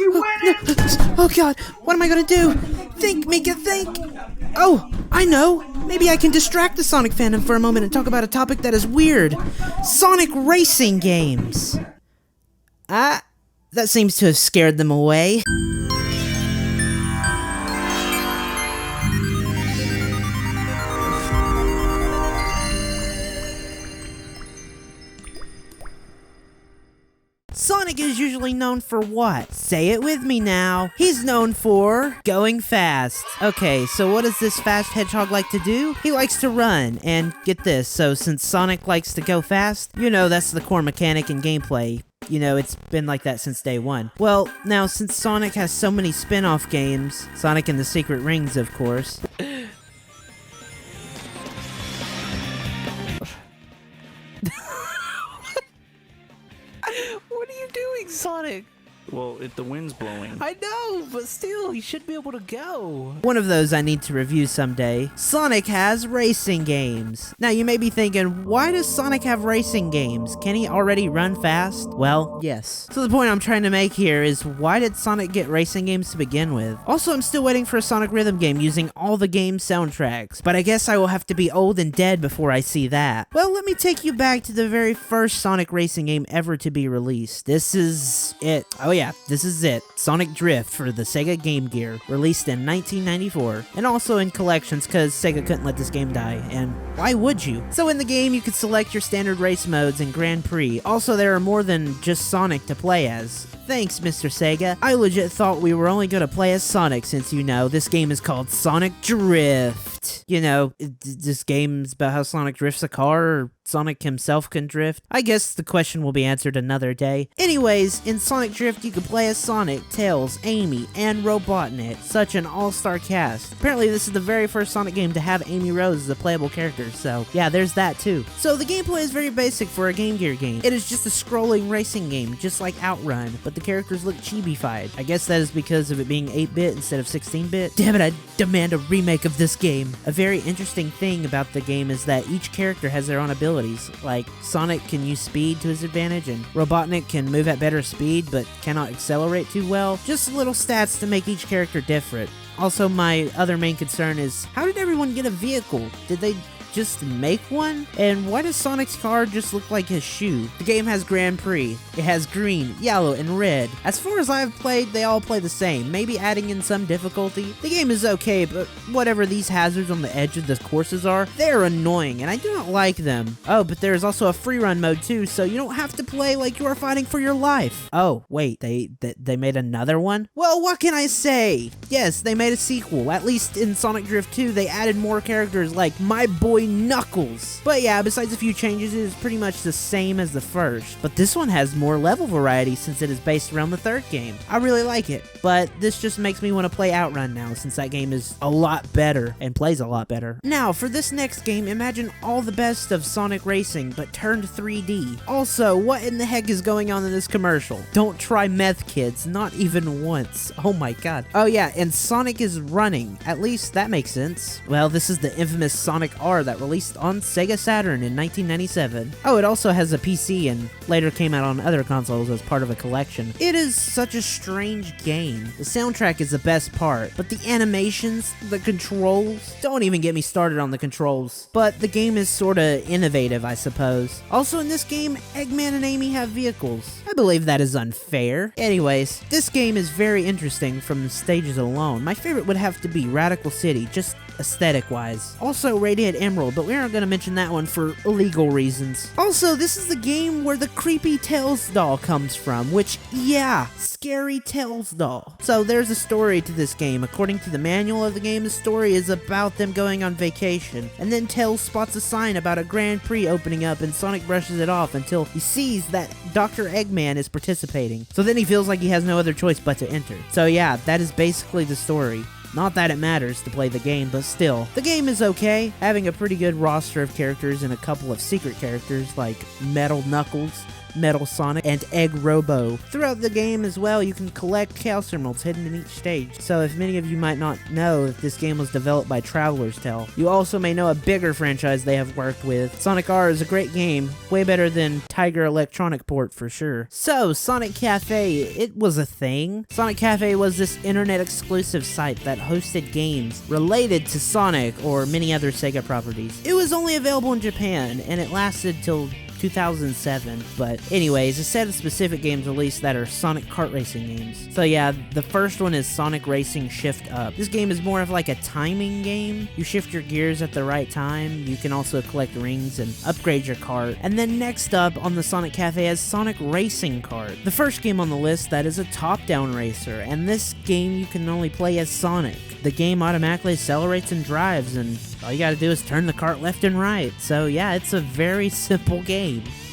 Oh god, what am I gonna do? Think, Mika, think! Oh, I know! Maybe I can distract the Sonic fandom for a moment and talk about a topic that is weird. Sonic racing games! That seems to have scared them away. Sonic is usually known for what? Say it with me now. He's known for going fast. Okay, so what does this fast hedgehog like to do? He likes to run, and get this, so since Sonic likes to go fast, you know that's the core mechanic in gameplay. You know, it's been like that since day one. Well, now since Sonic has so many spin-off games, Sonic and the Secret Rings, of course. What are you doing, Sonic? Well, if the wind's blowing. I know, but still, he should be able to go. One of those I need to review someday. Sonic has racing games. Now, you may be thinking, why does Sonic have racing games? Can he already run fast? Well, yes. So the point I'm trying to make here is, why did Sonic get racing games to begin with? Also, I'm still waiting for a Sonic Rhythm game using all the game soundtracks, but I guess I will have to be old and dead before I see that. Well, let me take you back to the very first Sonic racing game ever to be released. This is it. Oh yeah, this is it. Sonic Drift for the Sega Game Gear, released in 1994, and also in collections because Sega couldn't let this game die, and why would you? So in the game, you could select your standard race modes and Grand Prix. Also, there are more than just Sonic to play as. Thanks, Mr. Sega. I legit thought we were only gonna play as Sonic since, you know, this game is called Sonic Drift. You know, this game's about how Sonic drifts a car, or Sonic himself can drift. I guess the question will be answered another day. Anyways, in Sonic Drift, you can play as Sonic, Tails, Amy, and Robotnik. Such an all-star cast. Apparently, this is the very first Sonic game to have Amy Rose as a playable character, so yeah, there's that too. So the gameplay is very basic for a Game Gear game. It is just a scrolling racing game, just like Outrun, but the characters look chibi-fied. I guess that is because of it being 8-bit instead of 16-bit. Damn it, I demand a remake of this game. A very interesting thing about the game is that each character has their own abilities. Like, Sonic can use speed to his advantage, and Robotnik can move at better speed, but cannot accelerate too well. Just little stats to make each character different. Also, my other main concern is, how did everyone get a vehicle? Did they just make one? And why does Sonic's car just look like his shoe? The game has Grand Prix. It has green, yellow, and red. As far as I've played, they all play the same, maybe adding in some difficulty. The game is okay, but whatever these hazards on the edge of the courses are, they're annoying, and I do not like them. Oh, but there's also a free run mode too, so you don't have to play like you are fighting for your life. Oh, wait, they made another one? Well, what can I say? Yes, they made a sequel. At least in Sonic Drift 2, they added more characters like my boy Knuckles. But yeah, besides a few changes, it is pretty much the same as the first. But this one has more level variety since it is based around the third game. I really like it, but this just makes me want to play Outrun now since that game is a lot better and plays a lot better. Now, for this next game, imagine all the best of Sonic Racing, but turned 3D. Also, what in the heck is going on in this commercial? Don't try meth, kids, not even once. Oh my god. Oh yeah, and Sonic is running. At least that makes sense. Well, this is the infamous Sonic R that released on Sega Saturn in 1997. Oh, it also has a PC and later came out on other consoles as part of a collection. It is such a strange game. The soundtrack is the best part, but the animations, the controls, don't even get me started on the controls. But the game is sorta innovative, I suppose. Also in this game, Eggman and Amy have vehicles. I believe that is unfair. Anyways, this game is very interesting from the stages alone. My favorite would have to be Radical City, just aesthetic-wise. Also Radiant Emerald, but we aren't going to mention that one for legal reasons. Also, this is the game where the creepy Tails doll comes from, which, yeah, scary Tails doll. So there's a story to this game. According to the manual of the game, the story is about them going on vacation, and then Tails spots a sign about a Grand Prix opening up, and Sonic brushes it off until he sees that Dr. Eggman is participating. So then he feels like he has no other choice but to enter. So yeah, that is basically the story. Not that it matters to play the game, but still. The game is okay, having a pretty good roster of characters and a couple of secret characters like Metal Knuckles, Metal Sonic, and Egg Robo. Throughout the game as well, you can collect Chaos Emeralds hidden in each stage. So if many of you might not know that this game was developed by Traveler's Tale, you also may know a bigger franchise they have worked with. Sonic R is a great game, way better than Tiger Electronic port for sure. So, Sonic Cafe, it was a thing. Sonic Cafe was this internet exclusive site that hosted games related to Sonic or many other Sega properties. It was only available in Japan, and it lasted till 2007, but anyways, a set of specific games released that are Sonic kart racing games. So yeah, the first one is Sonic Racing Shift Up. This game is more of like a timing game. You shift your gears at the right time. You can also collect rings and upgrade your kart. And then next up on the Sonic Cafe is Sonic Racing Kart, the first game on the list that is a top-down racer, and this game you can only play as Sonic. The game automatically accelerates and drives, and all you gotta do is turn the kart left and right. So yeah, it's a very simple game.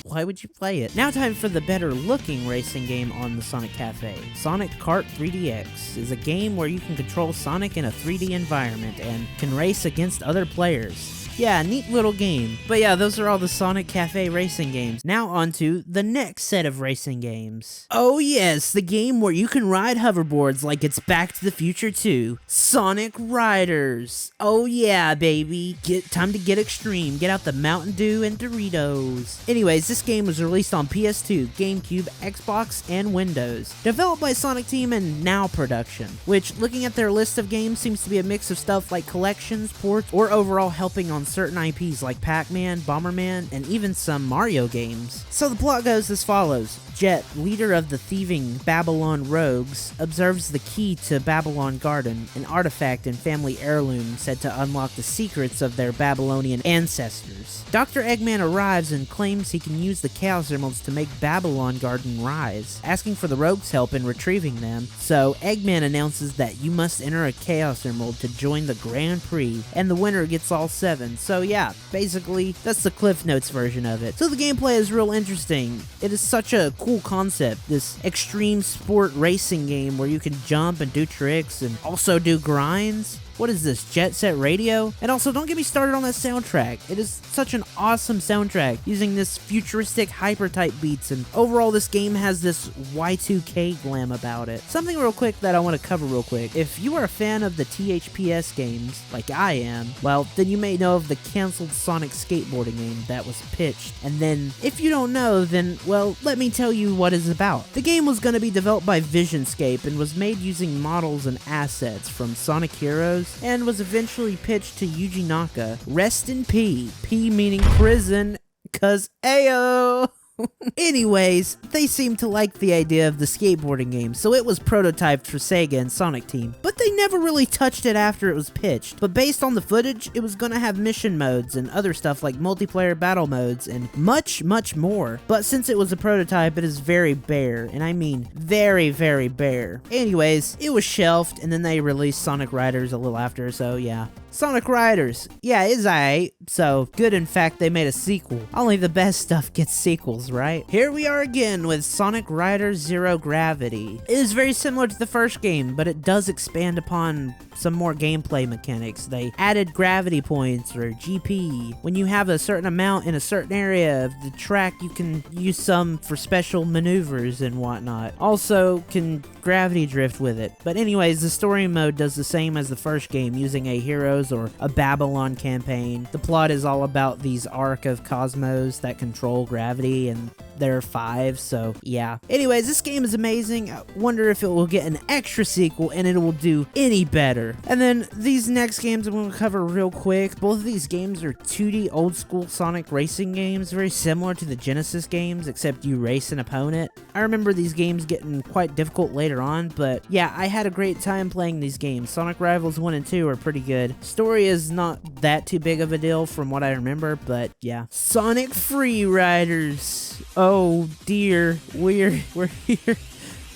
Why would you play it? Now time for the better looking racing game on the Sonic Cafe. Sonic Kart 3DX is a game where you can control Sonic in a 3D environment and can race against other players. Yeah, neat little game. But yeah, those are all the Sonic Cafe racing games. Now on to the next set of racing games. Oh yes, the game where you can ride hoverboards like it's Back to the Future 2. Sonic Riders. Oh yeah, baby. Time to get extreme. Get out the Mountain Dew and Doritos. Anyways, this game was released on PS2, GameCube, Xbox, and Windows. Developed by Sonic Team and Now Production, which, looking at their list of games, seems to be a mix of stuff like collections, ports, or overall helping on certain IPs like Pac-Man, Bomberman, and even some Mario games. So the plot goes as follows. Jet, leader of the thieving Babylon rogues, observes the key to Babylon Garden, an artifact and family heirloom said to unlock the secrets of their Babylonian ancestors. Dr. Eggman arrives and claims he can use the Chaos Emeralds to make Babylon Garden rise, asking for the rogues' help in retrieving them. So Eggman announces that you must enter a Chaos Emerald to join the Grand Prix, and the winner gets all 7. So yeah, basically, that's the Cliff Notes version of it. So the gameplay is real interesting. It is such a cool concept, this extreme sport racing game where you can jump and do tricks and also do grinds. What is this, Jet Set Radio? And also, don't get me started on that soundtrack. It is such an awesome soundtrack, using this futuristic hyper-type beats, and overall this game has this Y2K glam about it. Something real quick that I want to cover real quick. If you are a fan of the THPS games, like I am, well, then you may know of the cancelled Sonic skateboarding game that was pitched. And then, if you don't know, then, well, let me tell you what it's about. The game was going to be developed by Visionscape and was made using models and assets from Sonic Heroes, and was eventually pitched to Yuji Naka. Rest in P. P meaning prison, cause ayo! Anyways, they seemed to like the idea of the skateboarding game, so it was prototyped for Sega and Sonic Team, but they never really touched it after it was pitched. But based on the footage, it was gonna have mission modes and other stuff like multiplayer battle modes and much, much more. But since it was a prototype, it is very bare, and I mean very, very bare. Anyways, it was shelved, and then they released Sonic Riders a little after, so yeah. Sonic Riders. Yeah, it's aight. So, good in fact they made a sequel. Only the best stuff gets sequels, right? Here we are again with Sonic Riders Zero Gravity. It is very similar to the first game, but it does expand upon some more gameplay mechanics. They added gravity points, or GP. When you have a certain amount in a certain area of the track, you can use some for special maneuvers and whatnot. Also, can gravity drift with it. But anyways, the story mode does the same as the first game, using a Heroes or a Babylon campaign. The plot is all about these Ark of Cosmos that control gravity, and there are 5, so yeah. Anyways, this game is amazing. I wonder if it will get an extra sequel and it will do any better. And then these next games I'm going to cover real quick. Both of these games are 2D old school Sonic racing games, very similar to the Genesis games, except you race an opponent. I remember these games getting quite difficult later on, but yeah, I had a great time playing these games. Sonic Rivals 1 and 2 are pretty good. Story is not that too big of a deal from what I remember, but yeah. Sonic Free Riders. Oh dear, we're here.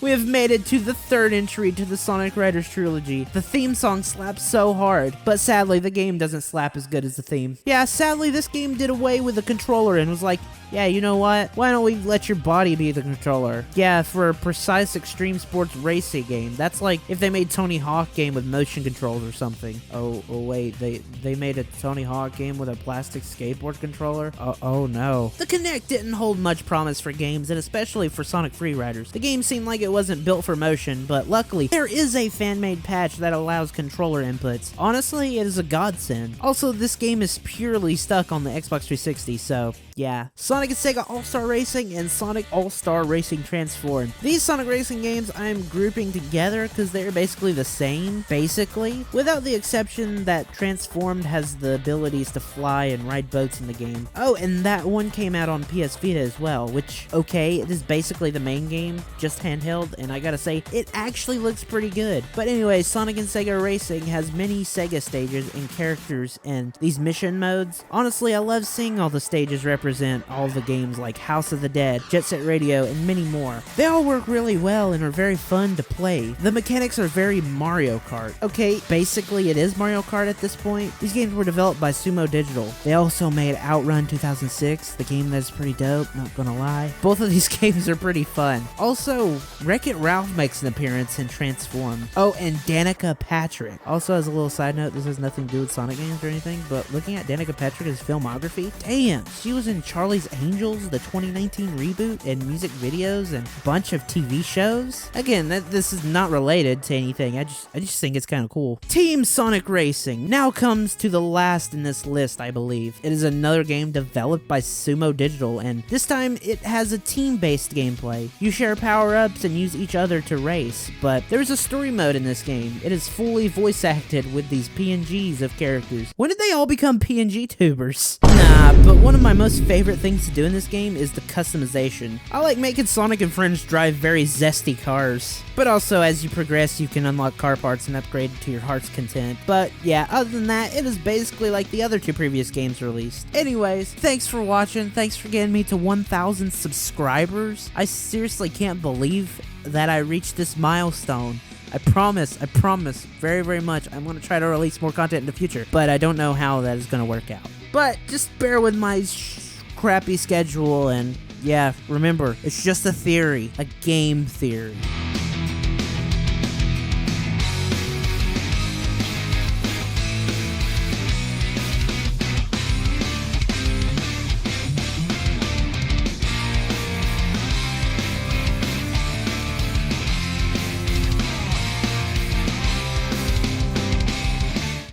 We have made it to the 3rd entry to the Sonic Riders trilogy. The theme song slaps so hard, but sadly the game doesn't slap as good as the theme. Yeah, sadly this game did away with the controller and was like, Yeah, you know what? Why don't we let your body be the controller? Yeah, for a precise extreme sports racing game. That's like if they made Tony Hawk game with motion controls or something. Oh wait, they made a Tony Hawk game with a plastic skateboard controller? Oh no. The Kinect didn't hold much promise for games, and especially for Sonic Freeriders. The game seemed like it wasn't built for motion, but luckily, there is a fan-made patch that allows controller inputs. Honestly, it is a godsend. Also, this game is purely stuck on the Xbox 360, so yeah. Sonic and Sega All-Star Racing and Sonic All-Star Racing Transformed. These Sonic Racing games I'm grouping together because they're basically the same, basically, without the exception that Transformed has the abilities to fly and ride boats in the game. Oh, and that one came out on PS Vita as well, which, okay, it is basically the main game, just handheld, and I gotta say, it actually looks pretty good. But anyway, Sonic and Sega Racing has many Sega stages and characters and these mission modes. Honestly, I love seeing all the stages represent all the games like House of the Dead, Jet Set Radio, and many more. They all work really well and are very fun to play. The mechanics are very Mario Kart. Okay, basically it is Mario Kart at this point. These games were developed by Sumo Digital. They also made Outrun 2006, the game that's pretty dope, not gonna lie. Both of these games are pretty fun. Also, Wreck-It Ralph makes an appearance in Transform. Oh, and Danica Patrick. Also, as a little side note, this has nothing to do with Sonic games or anything, but looking at Danica Patrick's filmography, damn, she was in Charlie's Angels, the 2019 reboot, and music videos, and a bunch of TV shows. Again, this is not related to anything. I just think it's kind of cool. Team Sonic Racing now comes to the last in this list, I believe. It is another game developed by Sumo Digital, and this time it has a team-based gameplay. You share power-ups and use each other to race, but there's a story mode in this game. It is fully voice-acted with these PNGs of characters. When did they all become PNG tubers? Nah, but one of my most favorite things to do in this game is the customization. I like making Sonic and friends drive very zesty cars. But also, as you progress, you can unlock car parts and upgrade to your heart's content. But yeah, other than that, it is basically like the other two previous games released. Anyways, thanks for watching. Thanks for getting me to 1,000 subscribers. I seriously can't believe that I reached this milestone. I promise very, very much I'm going to try to release more content in the future, but I don't know how that is going to work out. But just bear with my crappy schedule, and yeah, remember, it's just a theory, a game theory.